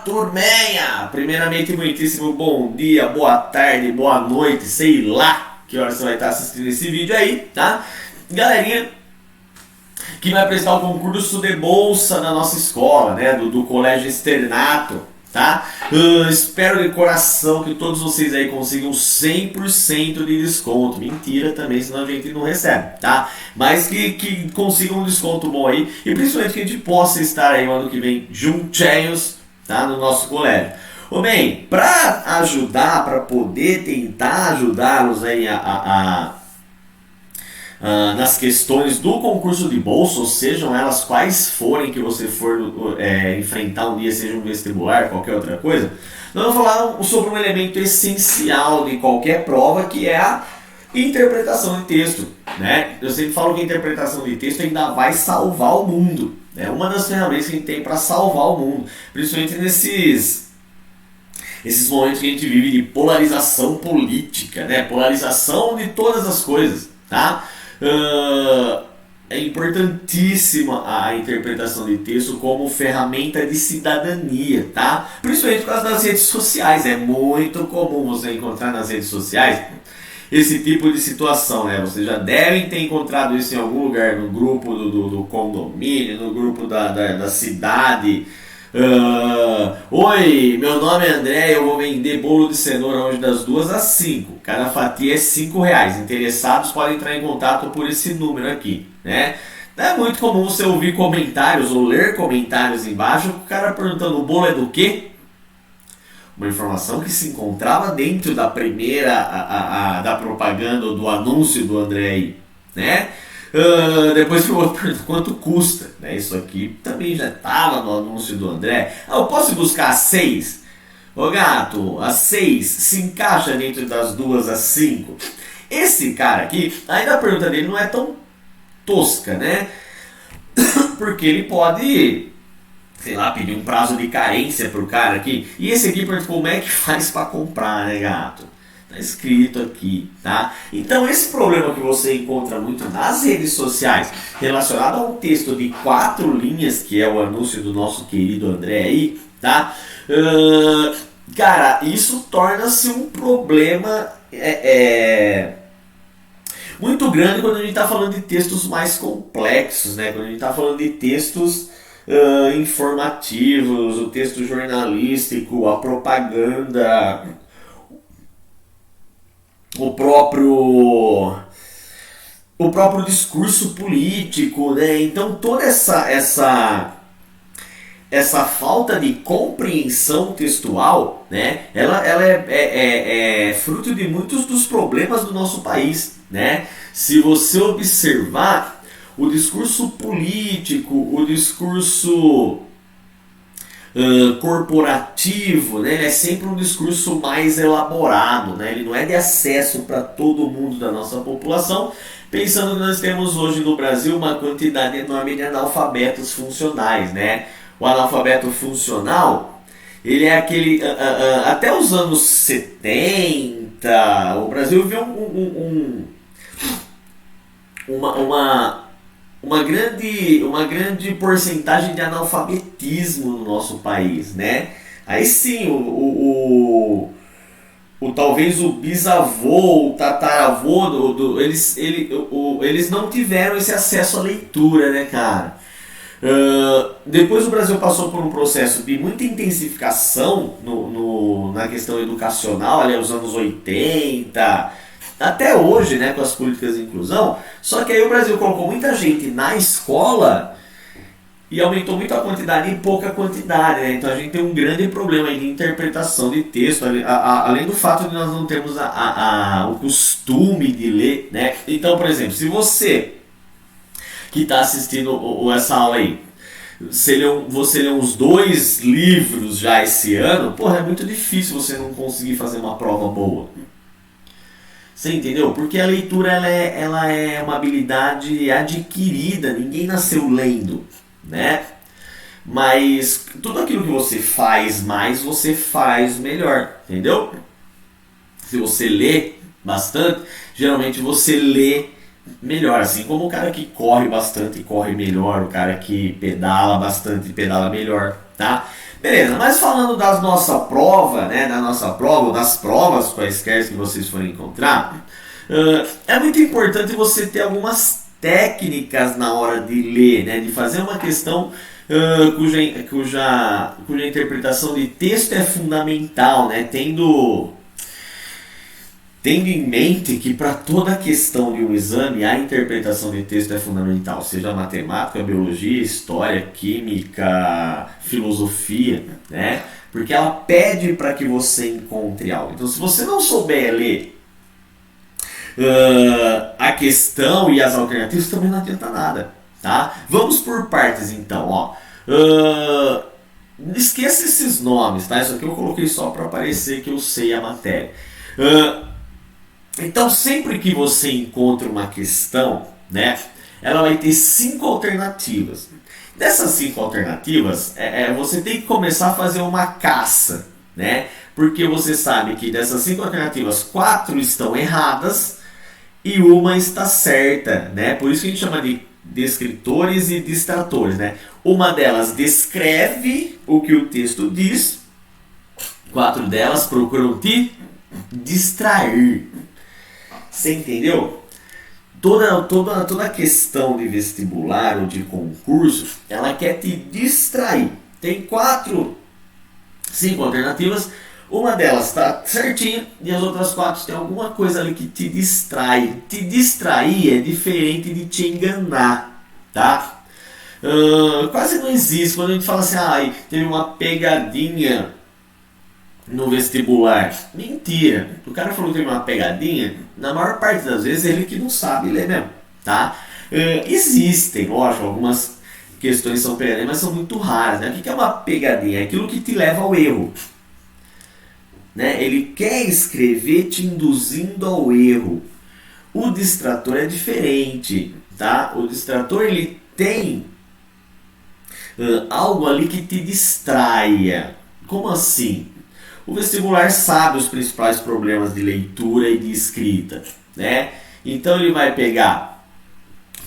turminha! Primeiramente, muitíssimo bom dia, boa tarde, boa noite, sei lá que hora você vai estar assistindo esse vídeo aí, tá? Galerinha que vai prestar o concurso de bolsa na nossa escola, né? Do Colégio Externato, tá? Espero de coração que todos vocês aí consigam 100% de desconto. Mentira também, senão a gente não recebe, tá? Mas que consigam um desconto bom aí e principalmente que a gente possa estar aí no ano que vem juntinhos, tá? No nosso colégio. Ô bem, para ajudar, para poder tentar ajudá-los aí nas questões do concurso de bolsa, ou sejam elas quais forem que você for enfrentar um dia, seja um vestibular, qualquer outra coisa, nós vamos falar sobre um elemento essencial de qualquer prova, que é a interpretação de texto, né? Eu sempre falo que a interpretação de texto ainda vai salvar o mundo, é uma das ferramentas que a gente tem para salvar o mundo, principalmente nesses momentos que a gente vive de polarização política, né? Polarização de todas as coisas, tá? É importantíssima a interpretação de texto como ferramenta de cidadania, tá? Principalmente por causa das redes sociais. É muito comum você encontrar nas redes sociais esse tipo de situação, né? Vocês já devem ter encontrado isso em algum lugar, no grupo do condomínio, no grupo da cidade. Oi, meu nome é André, eu vou vender bolo de cenoura hoje das 2 às 5. Cada fatia é R$5. Interessados podem entrar em contato por esse número aqui, né? É muito comum você ouvir comentários ou ler comentários embaixo, o cara perguntando: o bolo é do quê? Uma informação que se encontrava dentro da primeira da propaganda ou do anúncio do André aí, né? Depois que o outro pergunta quanto custa, né? Isso aqui também já estava no anúncio do André. Eu posso buscar às 6? Ô gato, às 6 se encaixa dentro das 2 às 5. Esse cara aqui, ainda a pergunta dele não é tão tosca, né? Porque ele pode, sei lá, pedir um prazo de carência pro cara aqui. E esse aqui pergunta como é que faz para comprar, né, gato? Tá escrito aqui, tá? Então esse problema que você encontra muito nas redes sociais, relacionado a um texto de 4 linhas, que é o anúncio do nosso querido André aí, tá? Cara, isso torna-se um problema muito grande quando a gente está falando de textos mais complexos, né? Quando a gente está falando de textos informativos, o texto jornalístico, a propaganda, o próprio discurso político, né? Então toda essa falta de compreensão textual, né? Ela é fruto de muitos dos problemas do nosso país, né? Se você observar o discurso político, o discurso corporativo, né? Ele é sempre um discurso mais elaborado, né? Ele não é de acesso para todo mundo da nossa população, pensando que nós temos hoje no Brasil uma quantidade enorme de analfabetos funcionais, né? O analfabeto funcional, ele é aquele, até os anos 70, o Brasil viu uma grande porcentagem de analfabetismo no nosso país, né? Aí sim, talvez o bisavô, o tataravô, eles não tiveram esse acesso à leitura, né, cara? Depois o Brasil passou por um processo de muita intensificação na questão educacional, ali aos anos 80, até hoje, né, com as políticas de inclusão. Só que aí o Brasil colocou muita gente na escola e aumentou muito a quantidade em pouca quantidade, né? Então a gente tem um grande problema aí de interpretação de texto, além do fato de nós não termos o costume de ler, né? Então, por exemplo, se você que está assistindo essa aula aí, você lê uns 2 livros já esse ano, porra, é muito difícil você não conseguir fazer uma prova boa. Você entendeu? Porque a leitura ela é uma habilidade adquirida, ninguém nasceu lendo, né? Mas tudo aquilo que você faz mais, você faz melhor, entendeu? Se você lê bastante, geralmente você lê melhor, assim como o cara que corre bastante corre melhor, o cara que pedala bastante pedala melhor, tá? Beleza, mas falando da nossa prova, né, da nossa prova, ou das provas quaisquer que vocês forem encontrar, é muito importante você ter algumas técnicas na hora de ler, né, de fazer uma questão cuja interpretação de texto é fundamental, né, tendo em mente que para toda questão de um exame a interpretação de texto é fundamental, seja matemática, biologia, história, química, filosofia, né? Porque ela pede para que você encontre algo. Então, se você não souber ler a questão e as alternativas, também não adianta nada, tá? Vamos por partes, então, ó. Esqueça esses nomes, tá? Isso aqui eu coloquei só para parecer que eu sei a matéria. Então, sempre que você encontra uma questão, né, ela vai ter 5 alternativas. Dessas 5 alternativas, você tem que começar a fazer uma caça, né? Porque você sabe que dessas 5 alternativas, 4 estão erradas e uma está certa, né? Por isso que a gente chama de descritores e distratores, né? Uma delas descreve o que o texto diz, 4 delas procuram te distrair. Você entendeu? Toda questão de vestibular ou de concurso, ela quer te distrair. Tem 5 alternativas, uma delas está certinha e as outras 4 tem alguma coisa ali que te distrai. Te distrair é diferente de te enganar, tá? Quase não existe quando a gente fala assim, teve uma pegadinha no vestibular. Mentira. O cara falou que teve uma pegadinha, na maior parte das vezes ele que não sabe ler mesmo, tá? Existem, lógico, algumas questões são pegadinhas, mas são muito raras, né? O que é uma pegadinha? É aquilo que te leva ao erro, né? Ele quer escrever te induzindo ao erro. O distrator é diferente, tá? O distrator, ele tem algo ali que te distraia. Como assim? O vestibular sabe os principais problemas de leitura e de escrita, né? Então ele vai pegar,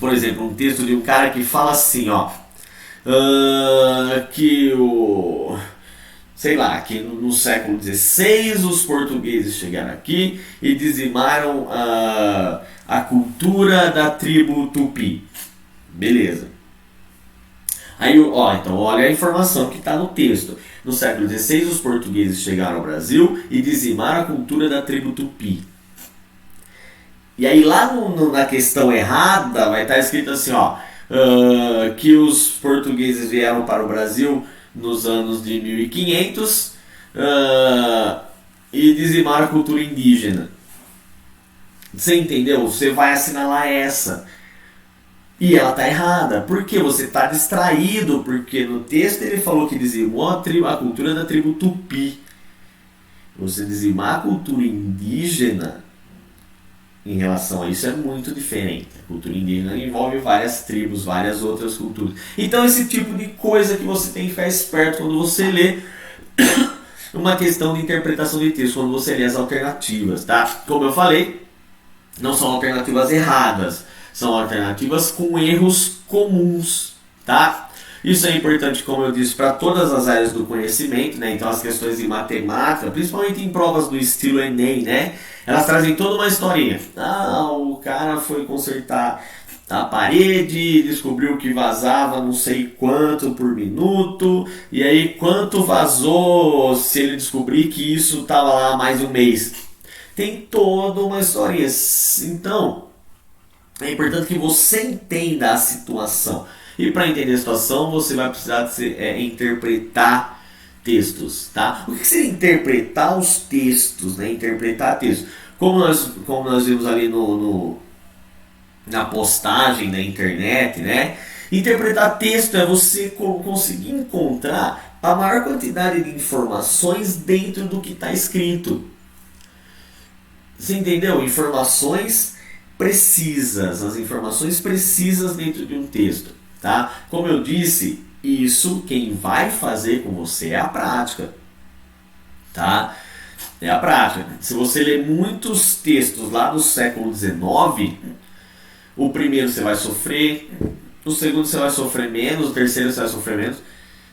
por exemplo, um texto de um cara que fala assim, que no século XVI os portugueses chegaram aqui e dizimaram a cultura da tribo Tupi. Beleza. Aí, então olha a informação que está no texto. No século XVI, os portugueses chegaram ao Brasil e dizimaram a cultura da tribo Tupi. E aí lá na questão errada vai estar escrito assim, que os portugueses vieram para o Brasil nos anos de 1500 e dizimaram a cultura indígena. Você entendeu? Você vai assinalar essa. E ela está errada, porque você está distraído, porque no texto ele falou que dizimou a cultura da tribo Tupi. Você dizimar a cultura indígena em relação a isso é muito diferente. A cultura indígena envolve várias tribos, várias outras culturas. Então esse tipo de coisa que você tem que ficar esperto quando você lê uma questão de interpretação de texto, quando você lê as alternativas, tá? Como eu falei, não são alternativas erradas. São alternativas com erros comuns, tá? Isso é importante, como eu disse, para todas as áreas do conhecimento, né? Então as questões de matemática, principalmente em provas do estilo Enem, né? Elas trazem toda uma historinha. O cara foi consertar a parede, descobriu que vazava não sei quanto por minuto, e aí quanto vazou se ele descobrir que isso estava lá há mais de um mês. Tem toda uma historinha. Então, é importante que você entenda a situação. E para entender a situação, você vai precisar interpretar textos, tá? O que seria interpretar os textos, né? Interpretar textos. Como nós vimos ali na postagem da internet, né? Interpretar texto é você conseguir encontrar a maior quantidade de informações dentro do que está escrito. Você entendeu? Informações precisas, as informações precisas dentro de um texto, tá? Como eu disse, isso quem vai fazer com você é a prática, tá? É a prática. Se você ler muitos textos lá do século XIX, o primeiro você vai sofrer, o segundo você vai sofrer menos, o terceiro você vai sofrer menos,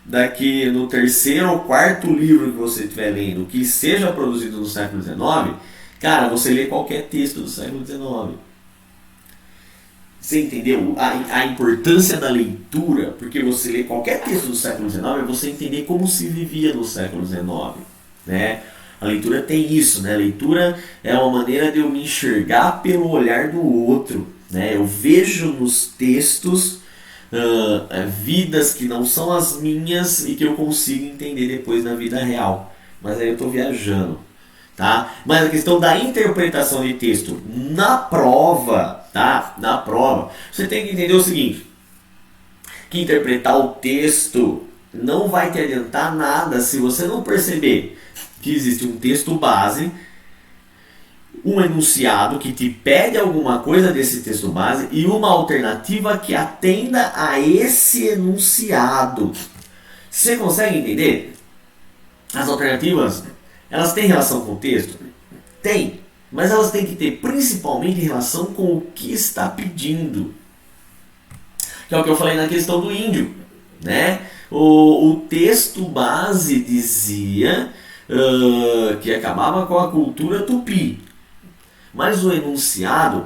daqui no terceiro ou quarto livro que você estiver lendo, que seja produzido no século XIX, cara, você lê qualquer texto do século XIX. Você entendeu a importância da leitura? Porque você lê qualquer texto do século XIX é você entender como se vivia no século XIX, né? A leitura tem isso, né? A leitura é uma maneira de eu me enxergar pelo olhar do outro, né? Eu vejo nos textos vidas que não são as minhas e que eu consigo entender depois na vida real. Mas aí eu estou viajando, tá? Mas a questão da interpretação de texto na prova, tá? Na prova, você tem que entender o seguinte, que interpretar o texto não vai te adiantar nada se você não perceber que existe um texto base, um enunciado que te pede alguma coisa desse texto base e uma alternativa que atenda a esse enunciado. Você consegue entender? As alternativas, elas têm relação com o texto? Tem, mas elas têm que ter principalmente relação com o que está pedindo. Que é o que eu falei na questão do índio, né? O texto base dizia que acabava com a cultura tupi. Mas o enunciado,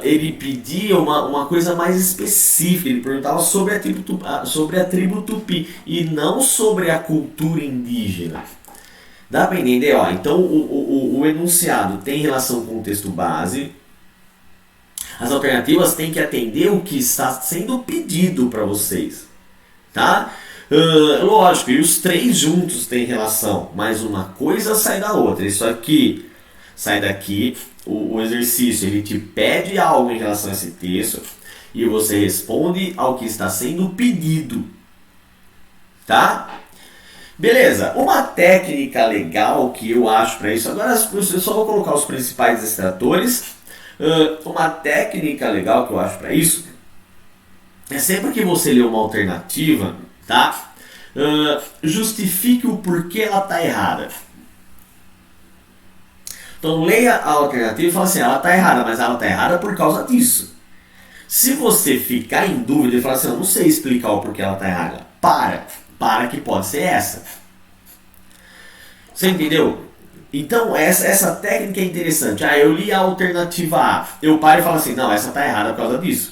ele pedia uma coisa mais específica. Ele perguntava sobre a tribo tupi e não sobre a cultura indígena. Dá para entender? Ó, então o enunciado tem relação com o texto base. As alternativas têm que atender o que está sendo pedido para vocês, tá? Lógico, e os três juntos têm relação, mas uma coisa sai da outra. Isso aqui sai daqui, o exercício ele te pede algo em relação a esse texto e você responde ao que está sendo pedido, tá? Beleza, uma técnica legal que eu acho para isso, agora eu só vou colocar os principais extratores. Uma técnica legal que eu acho para isso é sempre que você lê uma alternativa, tá? Justifique o porquê ela está errada. Então leia a alternativa e fala assim, ela está errada, mas ela está errada por causa disso. Se você ficar em dúvida e falar assim, eu não sei explicar o porquê ela está errada, para que pode ser essa. Você entendeu? Então essa técnica é interessante. Eu li a alternativa A, eu paro e falo assim, não, essa está errada por causa disso.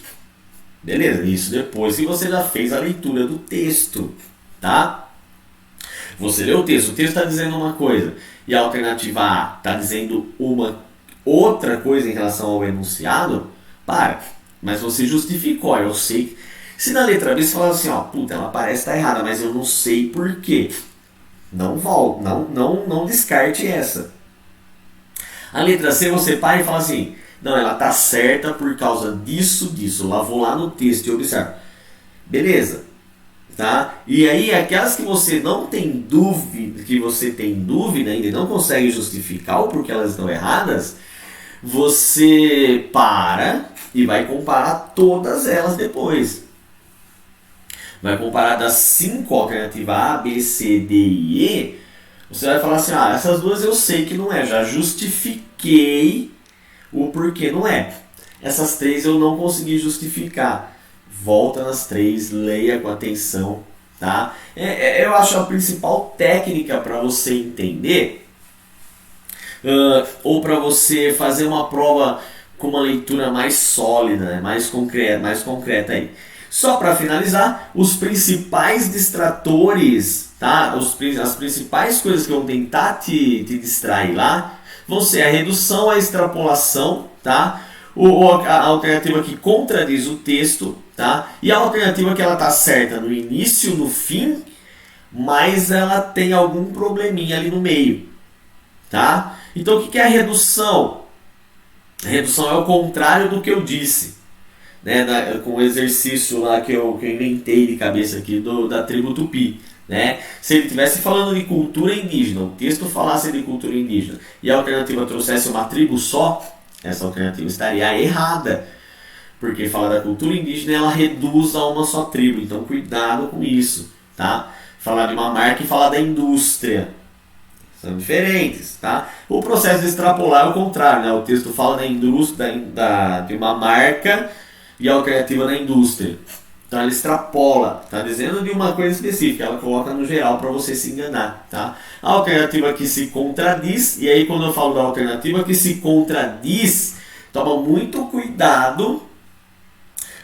Beleza, isso depois que você já fez a leitura do texto, tá? Você leu o texto está dizendo uma coisa e a alternativa A está dizendo uma outra coisa em relação ao enunciado, mas você justificou, eu sei. Se na letra B você fala assim, puta, ela parece estar errada, mas eu não sei por quê. Não descarte essa. A letra C você para e fala assim, não, ela está certa por causa disso. Eu vou lá no texto e observo. Beleza, tá? E aí aquelas que você não tem dúvida, ainda e não consegue justificar o porquê elas estão erradas, você para e vai comparar todas elas depois. Vai comparar das 5 alternativas A, B, C, D e E. Você vai falar assim, essas duas eu sei que não é, já justifiquei o porquê não é. Essas 3 eu não consegui justificar. Volta nas 3, leia com atenção, tá? Eu acho a principal técnica para você entender ou para você fazer uma prova com uma leitura mais sólida, né? mais concreta aí. Só para finalizar, os principais distratores, tá? As principais coisas que vão tentar te distrair lá vão ser a redução, a extrapolação, tá? A alternativa que contradiz o texto, tá? E a alternativa que ela tá certa no início, no fim, mas ela tem algum probleminha ali no meio, tá? Então o que é a redução? A redução é o contrário do que eu disse, né? Com o exercício lá que eu inventei de cabeça aqui da tribo tupi. Né? Se ele estivesse falando de cultura indígena, o texto falasse de cultura indígena e a alternativa trouxesse uma tribo só, essa alternativa estaria errada, porque fala da cultura indígena ela reduz a uma só tribo, então cuidado com isso, tá? Falar de uma marca e falar da indústria são diferentes, tá? O processo de extrapolar é o contrário, né? O texto fala da indústria, de uma marca e a alternativa da indústria. Então ela extrapola, está dizendo de uma coisa específica, ela coloca no geral para você se enganar, tá? A alternativa que se contradiz, e aí quando eu falo da alternativa que se contradiz, toma muito cuidado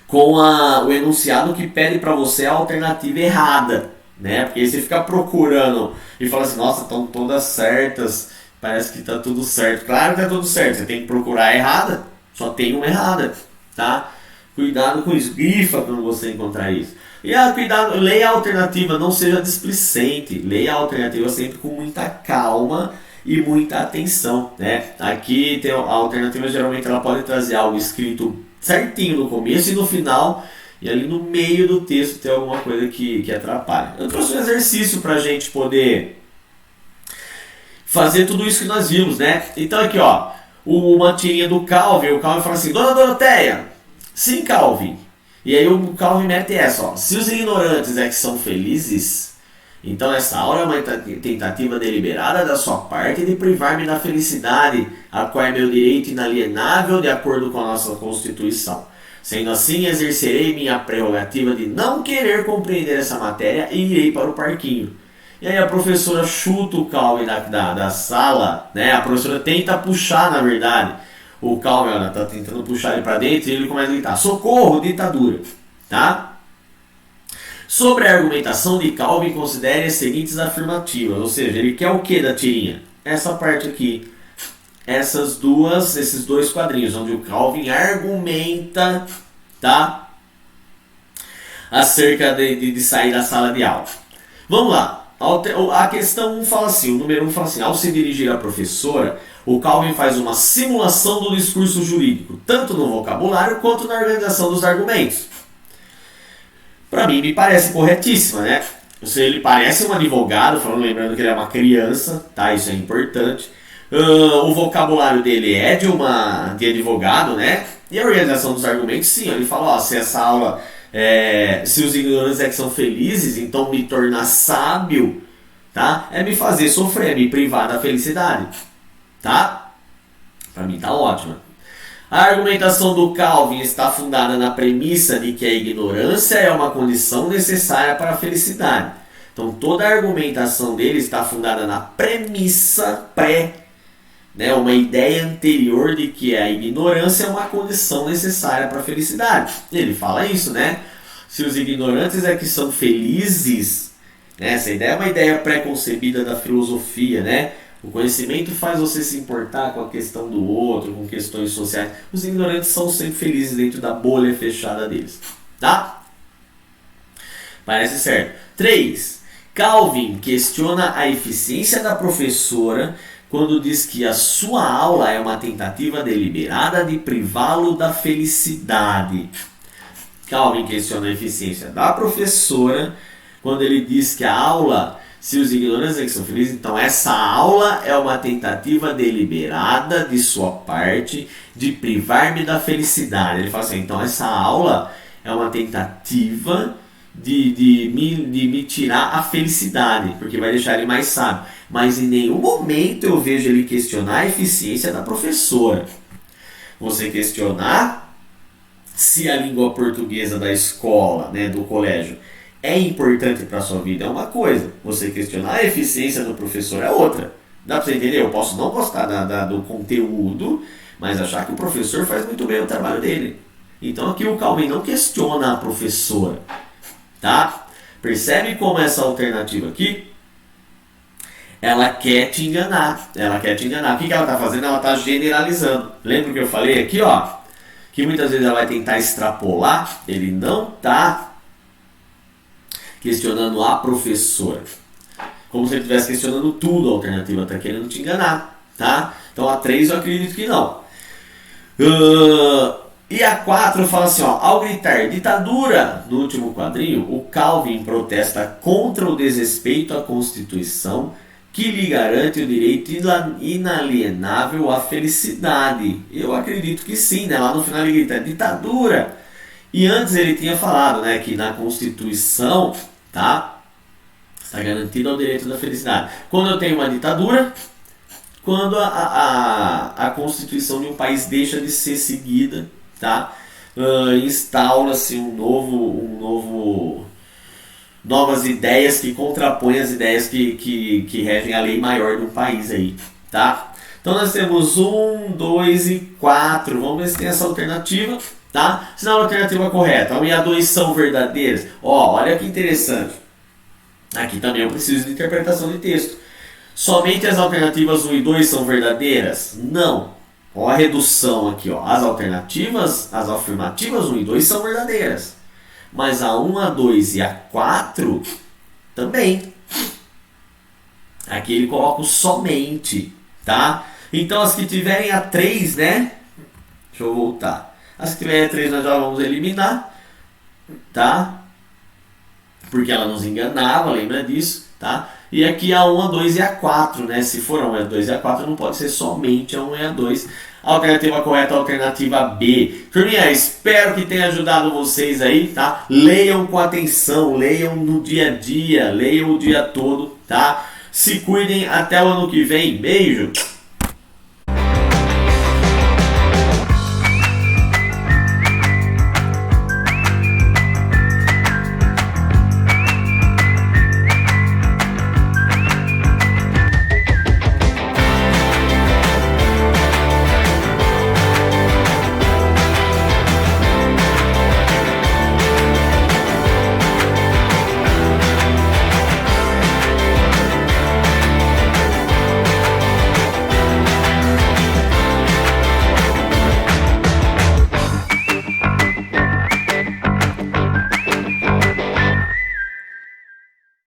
com o enunciado que pede para você a alternativa errada, né? Porque aí você fica procurando e fala assim, nossa, estão todas certas, parece que está tudo certo. Claro que está tudo certo, você tem que procurar a errada, só tem uma errada, tá? Cuidado com isso, grifa quando você encontrar isso. E cuidado, leia a alternativa, não seja displicente, leia a alternativa sempre com muita calma e muita atenção, né? Aqui tem a alternativa, geralmente ela pode trazer algo escrito certinho no começo e no final, e ali no meio do texto tem alguma coisa que atrapalha. Eu trouxe um exercício para a gente poder fazer tudo isso que nós vimos, né? Então aqui, ó, uma tirinha do Calvin, o Calvin fala assim, Dona Doroteia, sim, Calvin. E aí o Calvin mete essa, ó, se os ignorantes é que são felizes, então essa aula é uma tentativa deliberada da sua parte de privar-me da felicidade, a qual é meu direito inalienável de acordo com a nossa Constituição. Sendo assim, exercerei minha prerrogativa de não querer compreender essa matéria e irei para o parquinho. E aí a professora chuta o Calvin da sala, né? A professora tenta puxar, na verdade, o Calvin, ela tá tentando puxar ele para dentro e ele começa a gritar, socorro, ditadura, tá? Sobre a argumentação de Calvin, considere as seguintes afirmativas, ou seja, ele quer o que da tirinha? Essa parte aqui, esses dois quadrinhos, onde o Calvin argumenta, tá? Acerca de sair da sala de aula. Vamos lá. A questão 1 fala assim, o número 1 fala assim, ao se dirigir à professora, o Calvin faz uma simulação do discurso jurídico, tanto no vocabulário quanto na organização dos argumentos. Para mim, me parece corretíssima, né? Ele parece um advogado, lembrando que ele é uma criança, tá? Isso é importante. O vocabulário dele é de advogado, né? E a organização dos argumentos, sim, ele fala, ó, se essa aula... se os ignorantes é que são felizes, então me tornar sábio, tá? É me fazer sofrer, é me privar da felicidade, tá? Para mim tá ótima. A argumentação do Calvin está fundada na premissa de que a ignorância é uma condição necessária para a felicidade. Então toda a argumentação dele está fundada na premissa né, uma ideia anterior de que a ignorância é uma condição necessária para a felicidade. Ele fala isso, né? Se os ignorantes é que são felizes, né? Essa ideia é uma ideia pré-concebida da filosofia, né? O conhecimento faz você se importar com a questão do outro, com questões sociais. Os ignorantes são sempre felizes dentro da bolha fechada deles, tá? Parece certo. 3. Calvin questiona a eficiência da professora quando diz que a sua aula é uma tentativa deliberada de privá-lo da felicidade. Calvin questiona a eficiência da professora quando ele diz que a aula, se os ignorantes é que são felizes, então essa aula é uma tentativa deliberada de sua parte de privar-me da felicidade. Ele fala assim, então essa aula é uma tentativa de me tirar a felicidade, porque vai deixar ele mais sábio. Mas em nenhum momento eu vejo ele questionar a eficiência da professora. Você questionar se a língua portuguesa da escola, né, do colégio, é importante para a sua vida é uma coisa. Você questionar a eficiência do professor é outra. Dá para você entender? Eu posso não gostar do conteúdo, mas achar que o professor faz muito bem o trabalho dele. Então aqui o Calvin não questiona a professora, tá? Percebe como essa alternativa aqui, ela quer te enganar. Ela quer te enganar. O que ela está fazendo? Ela está generalizando. Lembra que eu falei aqui, ó? Que muitas vezes ela vai tentar extrapolar. Ele não está questionando a professora. Como se ele estivesse questionando tudo. A alternativa está querendo te enganar, tá? Então a 3 eu acredito que não. E a 4 fala assim, ó, ao gritar ditadura no último quadrinho, o Calvin protesta contra o desrespeito à Constituição que lhe garante o direito inalienável à felicidade. Eu acredito que sim, né? Lá no final ele grita ditadura. E antes ele tinha falado, né, que na Constituição, tá, está garantido o direito da felicidade. Quando eu tenho uma ditadura, quando a Constituição de um país deixa de ser seguida, tá? instaura-se novas ideias que contrapõem as ideias que regem a lei maior do país aí, tá? Então nós temos 1, 2 e 4. Vamos ver se tem essa alternativa, tá? Sinal alternativa correta. 1 e a 2 são verdadeiras. Ó, olha que interessante. Aqui também eu preciso de interpretação de texto. Somente as alternativas 1 e 2 são verdadeiras? Não. Ó a redução aqui, ó. As afirmativas 1 e 2 são verdadeiras. Mas a 1, a 2 e a 4 também. Aqui ele coloca o somente, tá? Então as que tiverem a 3, né? Deixa eu voltar. As que tiverem a 3 nós já vamos eliminar, tá? Porque ela nos enganava, lembra disso, tá? E aqui a 1, a 2 e a 4, né? Se for a 1, a 2 e a 4, não pode ser somente a 1 e a 2. A alternativa correta é a alternativa B. Turminha, espero que tenha ajudado vocês aí, tá? Leiam com atenção, leiam no dia a dia, leiam o dia todo, tá? Se cuidem, até o ano que vem. Beijo!